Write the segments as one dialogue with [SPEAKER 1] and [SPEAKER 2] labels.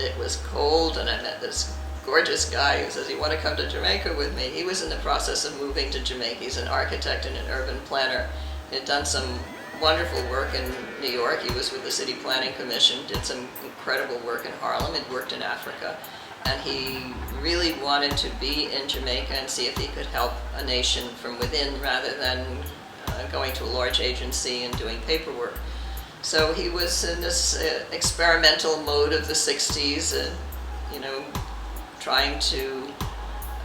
[SPEAKER 1] it was cold, and I met this gorgeous guy who says, "You want to come to Jamaica with me?" He was in the process of moving to Jamaica. He's an architect and an urban planner. He had done some wonderful work in New York. He was with the City Planning Commission, did some incredible work in Harlem, had worked in Africa, and he really wanted to be in Jamaica and see if he could help a nation from within rather than going to a large agency and doing paperwork. So he was in this experimental mode of the 60s, trying to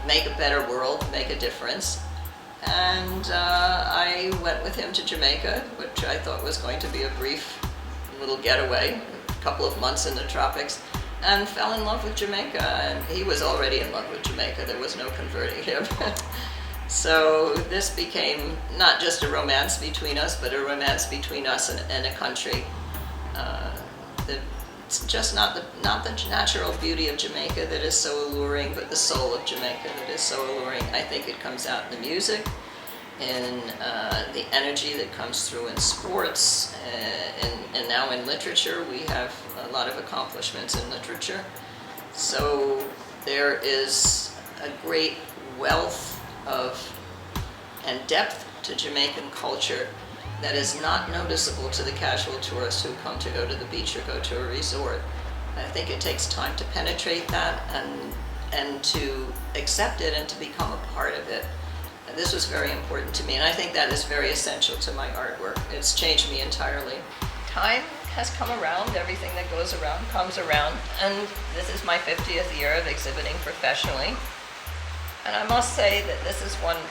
[SPEAKER 1] make a better world, make a difference. And I went with him to Jamaica, which I thought was going to be a brief little getaway, a couple of months in the tropics, and fell in love with Jamaica. And he was already in love with Jamaica. There was no converting him. So this became not just a romance between us, but a romance between us and a country. It's just not the natural beauty of Jamaica that is so alluring, but the soul of Jamaica that is so alluring. I think it comes out in the music, in the energy that comes through in sports, and now in literature. We have a lot of accomplishments in literature. So there is a great wealth and depth to Jamaican culture that is not noticeable to the casual tourist who come to go to the beach or go to a resort. I think it takes time to penetrate that and to accept it and to become a part of it. And this was very important to me, and I think that is very essential to my artwork. It's changed me entirely. Time has come around, everything that goes around comes around, and this is my 50th year of exhibiting professionally. And I must say that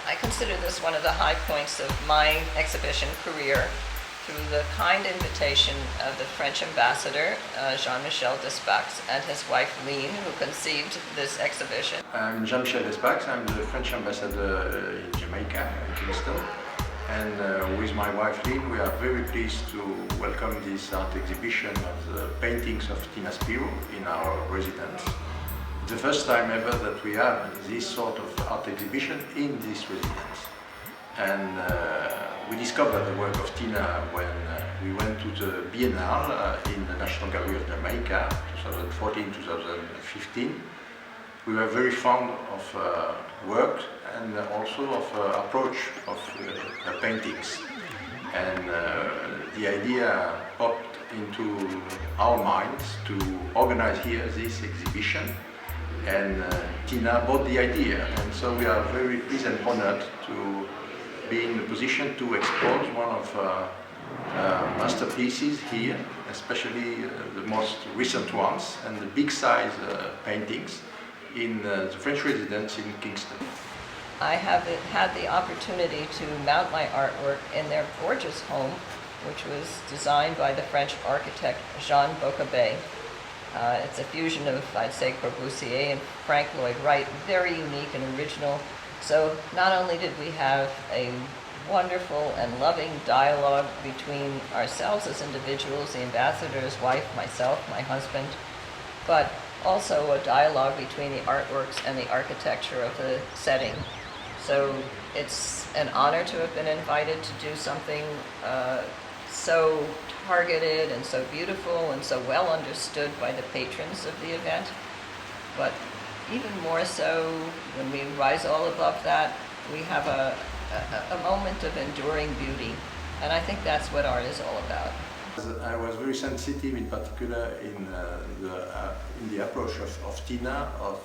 [SPEAKER 1] I consider this one of the high points of my exhibition career, through the kind invitation of the French ambassador, Jean-Michel Despax, and his wife, Lean, who conceived this exhibition.
[SPEAKER 2] I'm Jean-Michel Despax. I'm the French ambassador in Jamaica, in Kingston. And with my wife, Lean, we are very pleased to welcome this art exhibition of the paintings of Tina Spiro in our residence. The first time ever that we have this sort of art exhibition in this residence. And we discovered the work of Tina when we went to the Biennale in the National Gallery of Jamaica, 2014-2015. We were very fond of work and also of approach of her paintings. And the idea popped into our minds to organize here this exhibition. And Tina bought the idea, and so we are very pleased and honored to be in the position to expose one of masterpieces here, especially the most recent ones and the big size paintings in the French residence in Kingston.
[SPEAKER 1] I have had the opportunity to mount my artwork in their gorgeous home, which was designed by the French architect Jean Bocabé. It's a fusion of, I'd say, Corbusier and Frank Lloyd Wright, very unique and original. So not only did we have a wonderful and loving dialogue between ourselves as individuals, the ambassador's wife, myself, my husband, but also a dialogue between the artworks and the architecture of the setting. So it's an honor to have been invited to do something so targeted and so beautiful and so well understood by the patrons of the event. But even more so, when we rise all above that, we have a moment of enduring beauty. And I think that's what art is all about.
[SPEAKER 2] I was very sensitive, in particular, in the approach of Tina, of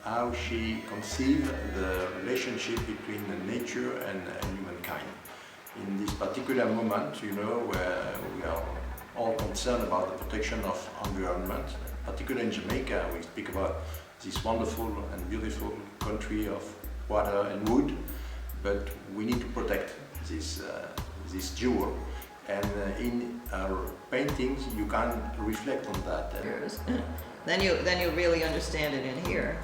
[SPEAKER 2] how she conceived the relationship between nature and humankind. In this particular moment, where we are all concerned about the protection of environment, particularly in Jamaica, we speak about this wonderful and beautiful country of water and wood, but we need to protect this jewel. And in our paintings, you can reflect on that.
[SPEAKER 1] Then you really understand it in here.